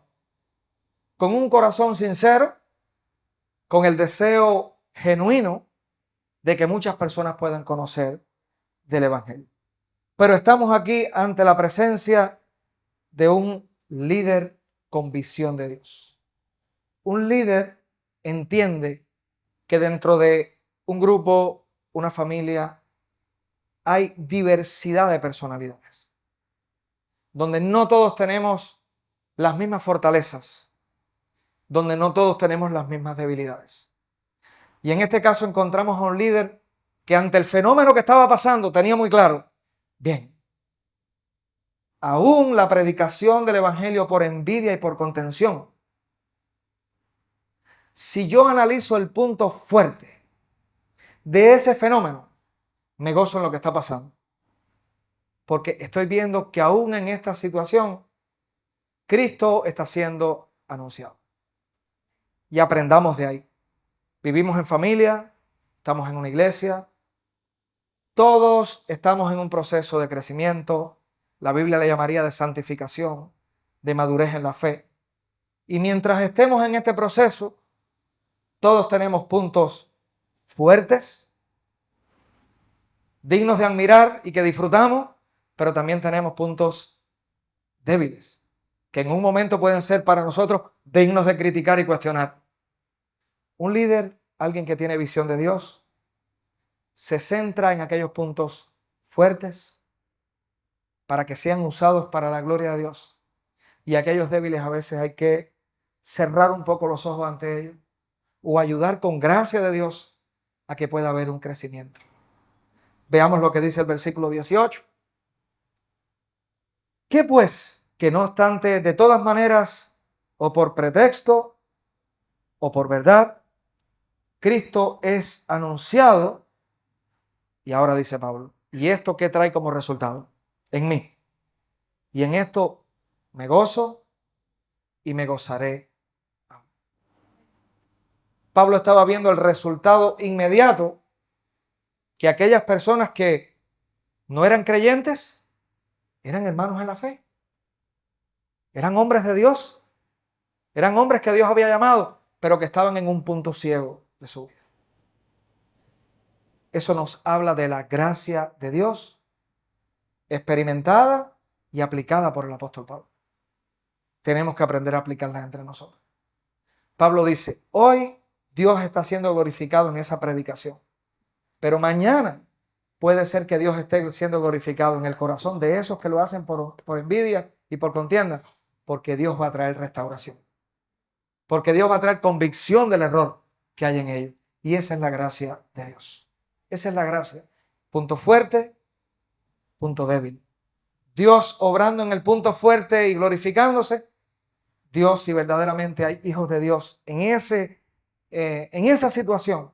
con un corazón sincero, con el deseo genuino de que muchas personas puedan conocer del evangelio. Pero estamos aquí ante la presencia de un líder con visión de Dios. Un líder entiende que dentro de un grupo, una familia, hay diversidad de personalidades, donde no todos tenemos las mismas fortalezas, donde no todos tenemos las mismas debilidades. Y en este caso encontramos a un líder que ante el fenómeno que estaba pasando tenía muy claro, bien, aún la predicación del evangelio por envidia y por contención, si yo analizo el punto fuerte de ese fenómeno, me gozo en lo que está pasando. Porque estoy viendo que aún en esta situación, Cristo está siendo anunciado. Y aprendamos de ahí. Vivimos en familia, estamos en una iglesia, todos estamos en un proceso de crecimiento. La Biblia le llamaría de santificación, de madurez en la fe. Y mientras estemos en este proceso, todos tenemos puntos fuertes, dignos de admirar y que disfrutamos, pero también tenemos puntos débiles, que en un momento pueden ser para nosotros dignos de criticar y cuestionar. Un líder, alguien que tiene visión de Dios, se centra en aquellos puntos fuertes para que sean usados para la gloria de Dios. Y aquellos débiles a veces hay que cerrar un poco los ojos ante ellos o ayudar con gracia de Dios a que pueda haber un crecimiento. Veamos lo que dice el versículo 18. ¿Qué pues? Que no obstante, de todas maneras, o por pretexto, o por verdad, Cristo es anunciado. Y ahora dice Pablo, ¿y esto qué trae como resultado? En mí. Y en esto me gozo y me gozaré. Pablo estaba viendo el resultado inmediato que aquellas personas que no eran creyentes eran hermanos en la fe. Eran hombres de Dios. Eran hombres que Dios había llamado, pero que estaban en un punto ciego de su vida. Eso nos habla de la gracia de Dios, experimentada y aplicada por el apóstol Pablo. Tenemos que aprender a aplicarla entre nosotros. Pablo dice, hoy Dios está siendo glorificado en esa predicación, pero mañana puede ser que Dios esté siendo glorificado en el corazón de esos que lo hacen por envidia y por contienda, porque Dios va a traer restauración, porque Dios va a traer convicción del error que hay en ellos, y esa es la gracia de Dios. Esa es la gracia. Punto fuerte, punto débil. Dios obrando en el punto fuerte y glorificándose. Dios, si verdaderamente hay hijos de Dios en esa situación,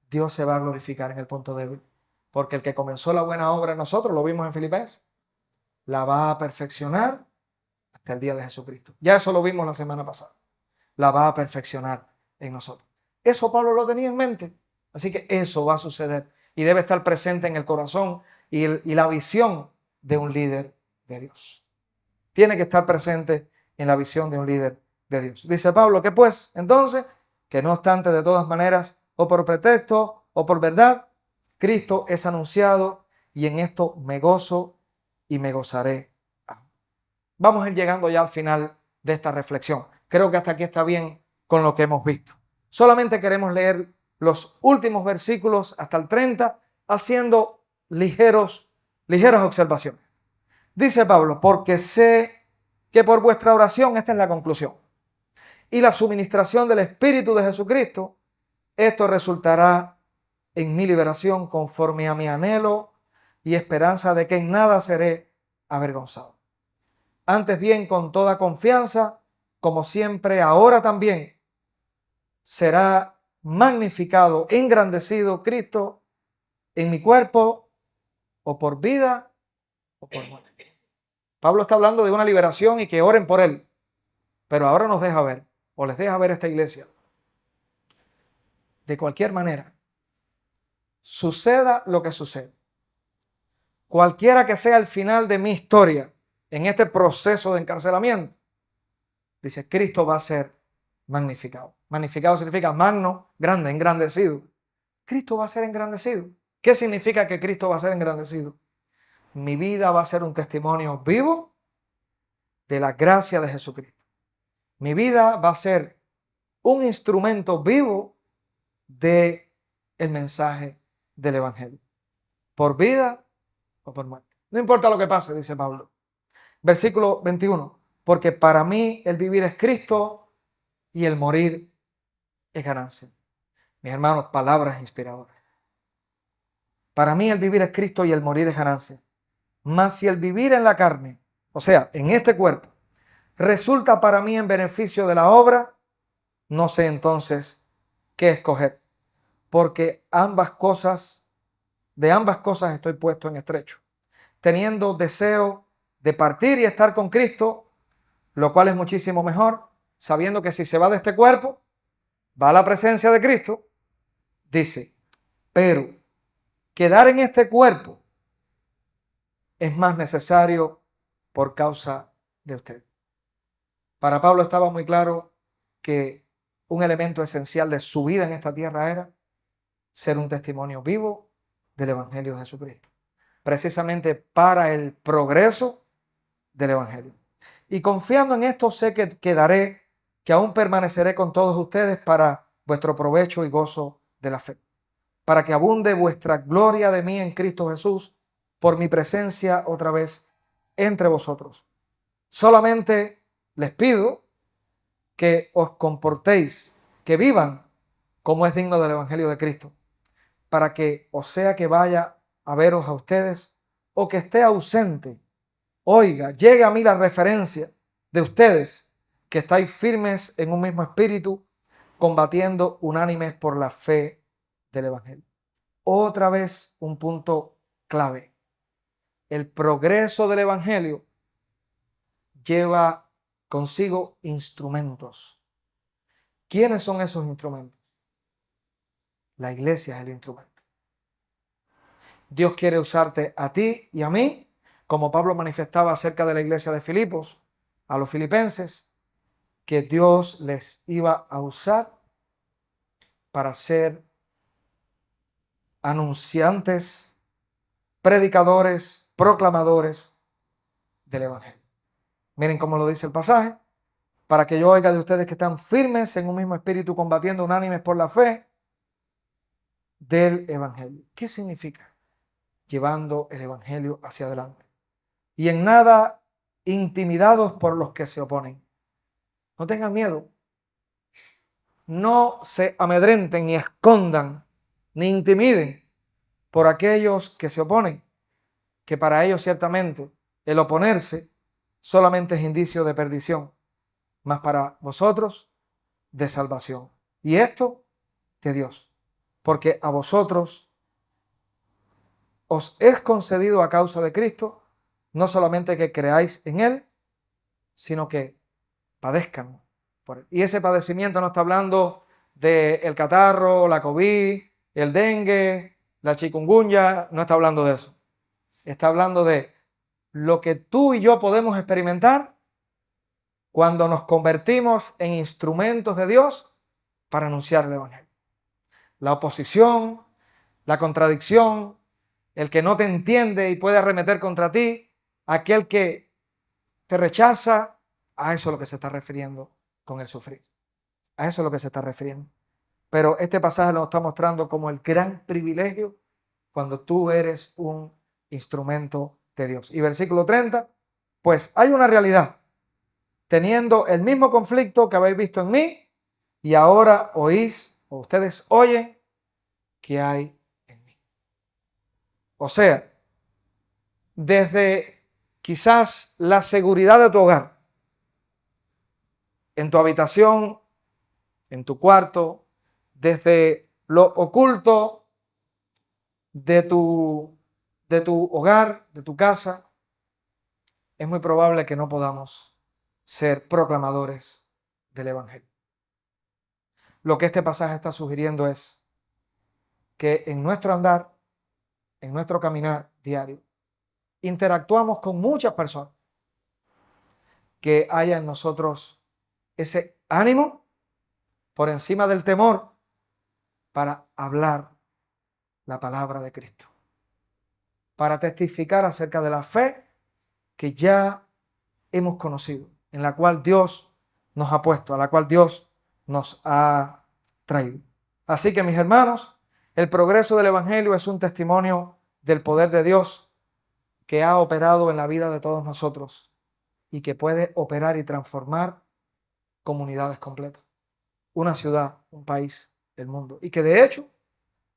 Dios se va a glorificar en el punto débil. Porque el que comenzó la buena obra en nosotros, lo vimos en Filipenses, la va a perfeccionar hasta el día de Jesucristo. Ya eso lo vimos la semana pasada. La va a perfeccionar en nosotros. Eso Pablo lo tenía en mente. Así que eso va a suceder y debe estar presente en el corazón y la visión de un líder de Dios. Tiene que estar presente en la visión de un líder de Dios. Dice Pablo, ¿qué pues? Entonces, que no obstante de todas maneras, o por pretexto o por verdad, Cristo es anunciado y en esto me gozo y me gozaré. Vamos a ir llegando ya al final de esta reflexión. Creo que hasta aquí está bien con lo que hemos visto. Solamente queremos leer los últimos versículos hasta el 30, haciendo ligeras observaciones. Dice Pablo, porque sé que por vuestra oración, esta es la conclusión, y la suministración del Espíritu de Jesucristo, esto resultará en mi liberación conforme a mi anhelo y esperanza de que en nada seré avergonzado. Antes bien, con toda confianza, como siempre, ahora también, será magnificado, engrandecido Cristo en mi cuerpo, o por vida, o por muerte. Pablo está hablando de una liberación y que oren por él, pero ahora nos deja ver, o les deja ver esta iglesia. De cualquier manera, suceda lo que suceda, cualquiera que sea el final de mi historia en este proceso de encarcelamiento, dice, Cristo va a ser magnificado. Magnificado significa magno, grande, engrandecido. Cristo va a ser engrandecido. ¿Qué significa que Cristo va a ser engrandecido? Mi vida va a ser un testimonio vivo de la gracia de Jesucristo. Mi vida va a ser un instrumento vivo del mensaje del Evangelio. Por vida o por muerte. No importa lo que pase, dice Pablo. Versículo 21. Porque para mí el vivir es Cristo y el morir es ganancia. Mis hermanos, palabras inspiradoras. Para mí el vivir es Cristo y el morir es ganancia. Mas si el vivir en la carne, o sea, en este cuerpo, resulta para mí en beneficio de la obra, no sé entonces qué escoger. Porque de ambas cosas estoy puesto en estrecho, teniendo deseo de partir y estar con Cristo, lo cual es muchísimo mejor, sabiendo que si se va de este cuerpo, va a la presencia de Cristo. Dice, pero quedar en este cuerpo es más necesario por causa de usted. Para Pablo estaba muy claro que un elemento esencial de su vida en esta tierra era ser un testimonio vivo del Evangelio de Jesucristo, precisamente para el progreso del Evangelio. Y confiando en esto, sé que quedaré, que aún permaneceré con todos ustedes para vuestro provecho y gozo de la fe, para que abunde vuestra gloria de mí en Cristo Jesús por mi presencia otra vez entre vosotros. Solamente les pido que os comportéis, que vivan como es digno del Evangelio de Cristo, para que, o sea que vaya a veros a ustedes o que esté ausente, oiga, llegue a mí la referencia de ustedes que estáis firmes en un mismo espíritu, combatiendo unánimes por la fe del Evangelio. Otra vez un punto clave. El progreso del Evangelio lleva consigo instrumentos. ¿Quiénes son esos instrumentos? La iglesia es el instrumento. Dios quiere usarte a ti y a mí, como Pablo manifestaba acerca de la iglesia de Filipos, a los filipenses, que Dios les iba a usar para ser anunciantes, predicadores, proclamadores del Evangelio. Miren cómo lo dice el pasaje, para que yo oiga de ustedes que están firmes en un mismo espíritu, combatiendo unánimes por la fe del Evangelio. ¿Qué significa? Llevando el Evangelio hacia adelante. Y en nada intimidados por los que se oponen. No tengan miedo. No se amedrenten, ni escondan, ni intimiden por aquellos que se oponen, que para ellos ciertamente el oponerse solamente es indicio de perdición, mas para vosotros de salvación. Y esto de Dios, porque a vosotros os es concedido a causa de Cristo, no solamente que creáis en Él, sino que padezcan por Él. Y ese padecimiento no está hablando del catarro, la COVID, el dengue, la chikungunya, no está hablando de eso. Está hablando de lo que tú y yo podemos experimentar cuando nos convertimos en instrumentos de Dios para anunciar el Evangelio. La oposición, la contradicción, el que no te entiende y puede arremeter contra ti, aquel que te rechaza, a eso es lo que se está refiriendo con el sufrir. A eso es lo que se está refiriendo. Pero este pasaje nos está mostrando como el gran privilegio cuando tú eres un instrumento de Dios. Y versículo 30, pues hay una realidad. Teniendo el mismo conflicto que habéis visto en mí, y ahora oís, o ustedes oyen, que hay en mí. O sea, desde quizás la seguridad de tu hogar, en tu habitación, en tu cuarto, desde lo oculto de tu hogar, de tu casa, es muy probable que no podamos ser proclamadores del Evangelio. Lo que este pasaje está sugiriendo es que en nuestro andar, en nuestro caminar diario, interactuamos con muchas personas, que haya en nosotros ese ánimo por encima del temor para hablar la palabra de Cristo, para testificar acerca de la fe que ya hemos conocido, en la cual Dios nos ha puesto, a la cual Dios nos ha traído. Así que, mis hermanos, el progreso del Evangelio es un testimonio del poder de Dios que ha operado en la vida de todos nosotros y que puede operar y transformar comunidades completas, una ciudad, un país, el mundo, y que de hecho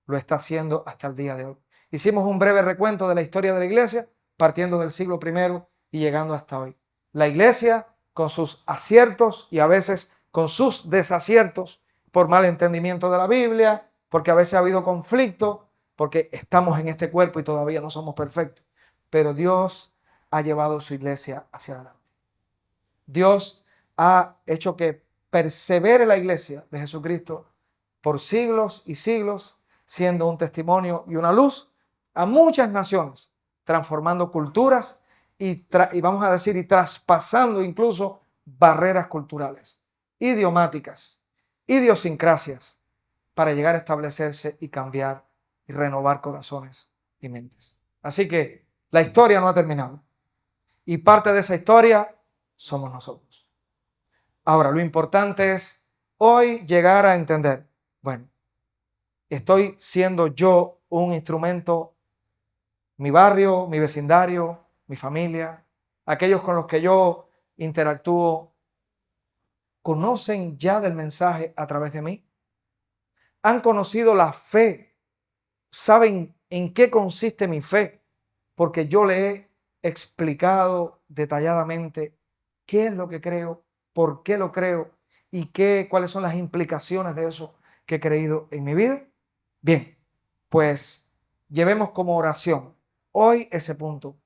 lo está haciendo hasta el día de hoy. Hicimos un breve recuento de la historia de la iglesia, partiendo del siglo I y llegando hasta hoy. La iglesia, con sus aciertos y a veces con sus desaciertos, por mal entendimiento de la Biblia, porque a veces ha habido conflicto, porque estamos en este cuerpo y todavía no somos perfectos. Pero Dios ha llevado su iglesia hacia adelante. Dios ha hecho que persevere la iglesia de Jesucristo por siglos y siglos, siendo un testimonio y una luz a muchas naciones, transformando culturas y vamos a decir, y traspasando incluso barreras culturales, idiomáticas, idiosincrasias, para llegar a establecerse y cambiar y renovar corazones y mentes. Así que la historia no ha terminado. Y parte de esa historia somos nosotros. Ahora, lo importante es hoy llegar a entender, bueno, estoy siendo yo un instrumento, mi barrio, mi vecindario, mi familia, aquellos con los que yo interactúo, ¿conocen ya del mensaje a través de mí? ¿Han conocido la fe? ¿Saben en qué consiste mi fe? Porque yo le he explicado detalladamente qué es lo que creo, por qué lo creo y cuáles son las implicaciones de eso que he creído en mi vida. Bien, pues llevemos como oración hoy ese punto,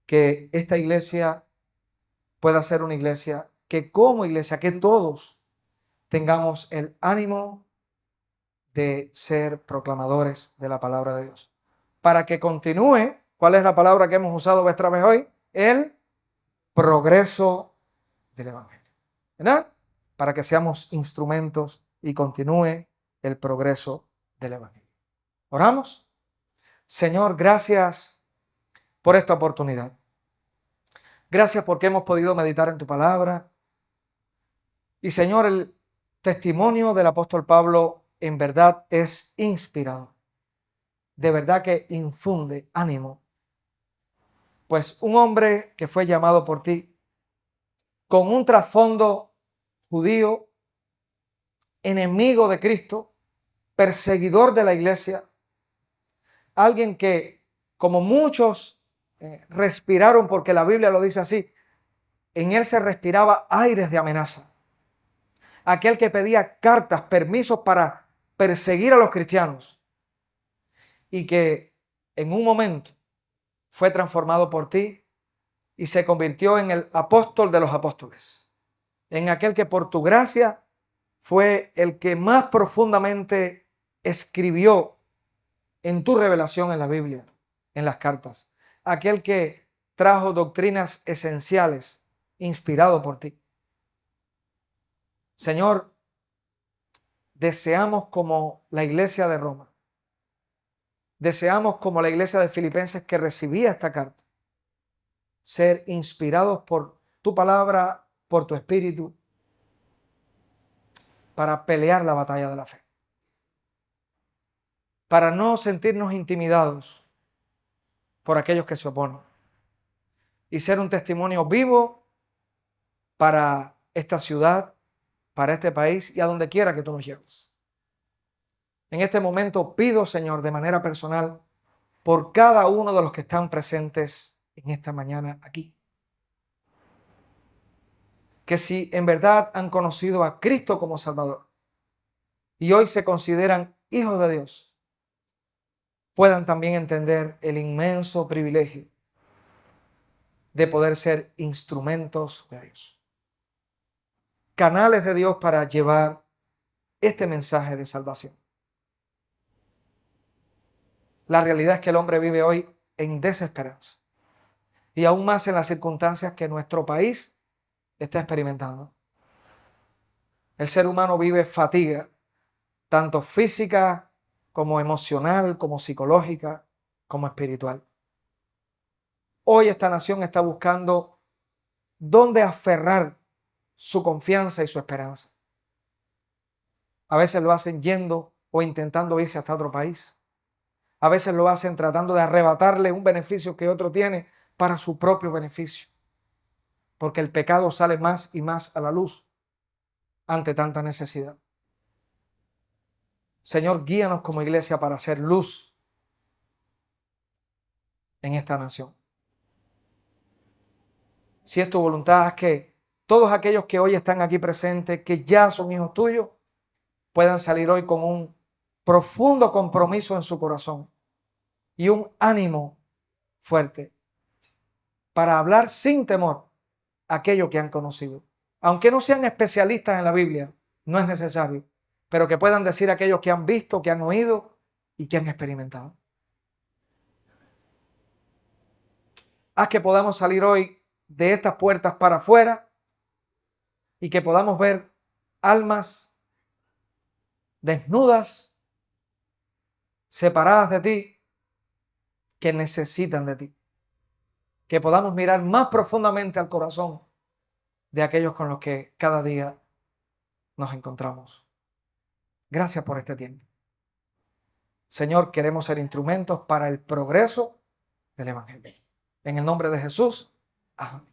que esta iglesia pueda ser una iglesia que como iglesia, que todos tengamos el ánimo de ser proclamadores de la palabra de Dios. Para que continúe, ¿cuál es la palabra que hemos usado otra vez hoy? El progreso del Evangelio. ¿Verdad? Para que seamos instrumentos y continúe el progreso del Evangelio. ¿Oramos? Señor, gracias por esta oportunidad. Gracias porque hemos podido meditar en tu palabra. Y Señor, el testimonio del apóstol Pablo en verdad es inspirador. De verdad que infunde ánimo. Pues un hombre que fue llamado por ti con un trasfondo judío, enemigo de Cristo, perseguidor de la iglesia, alguien que, como muchos respiraron, porque la Biblia lo dice así, en él se respiraba aires de amenaza. Aquel que pedía cartas, permisos para perseguir a los cristianos y que en un momento fue transformado por ti y se convirtió en el apóstol de los apóstoles, en aquel que por tu gracia fue el que más profundamente escribió en tu revelación en la Biblia, en las cartas, aquel que trajo doctrinas esenciales inspirado por ti. Señor, deseamos como la iglesia de Roma, deseamos como la iglesia de Filipenses que recibía esta carta, ser inspirados por tu palabra, por tu espíritu, para pelear la batalla de la fe, para no sentirnos intimidados por aquellos que se oponen y ser un testimonio vivo para esta ciudad, para este país y a donde quiera que tú nos lleves. En este momento pido, Señor, de manera personal, por cada uno de los que están presentes en esta mañana aquí, que si en verdad han conocido a Cristo como Salvador y hoy se consideran hijos de Dios, puedan también entender el inmenso privilegio de poder ser instrumentos de Dios, canales de Dios para llevar este mensaje de salvación. La realidad es que el hombre vive hoy en desesperanza y aún más en las circunstancias que nuestro país está experimentando. El ser humano vive fatiga, tanto física como emocional, como psicológica, como espiritual. Hoy esta nación está buscando dónde aferrar su confianza y su esperanza. A veces lo hacen yendo o intentando irse hasta otro país. A veces lo hacen tratando de arrebatarle un beneficio que otro tiene para su propio beneficio. Porque el pecado sale más y más a la luz ante tanta necesidad. Señor, guíanos como iglesia para hacer luz en esta nación. Si es tu voluntad, haz que todos aquellos que hoy están aquí presentes, que ya son hijos tuyos, puedan salir hoy con un profundo compromiso en su corazón y un ánimo fuerte para hablar sin temor aquello que han conocido. Aunque no sean especialistas en la Biblia, no es necesario, pero que puedan decir aquellos que han visto, que han oído y que han experimentado. Haz que podamos salir hoy de estas puertas para afuera y que podamos ver almas desnudas, separadas de ti, que necesitan de ti. Que podamos mirar más profundamente al corazón de aquellos con los que cada día nos encontramos. Gracias por este tiempo. Señor, queremos ser instrumentos para el progreso del Evangelio. En el nombre de Jesús. Amén.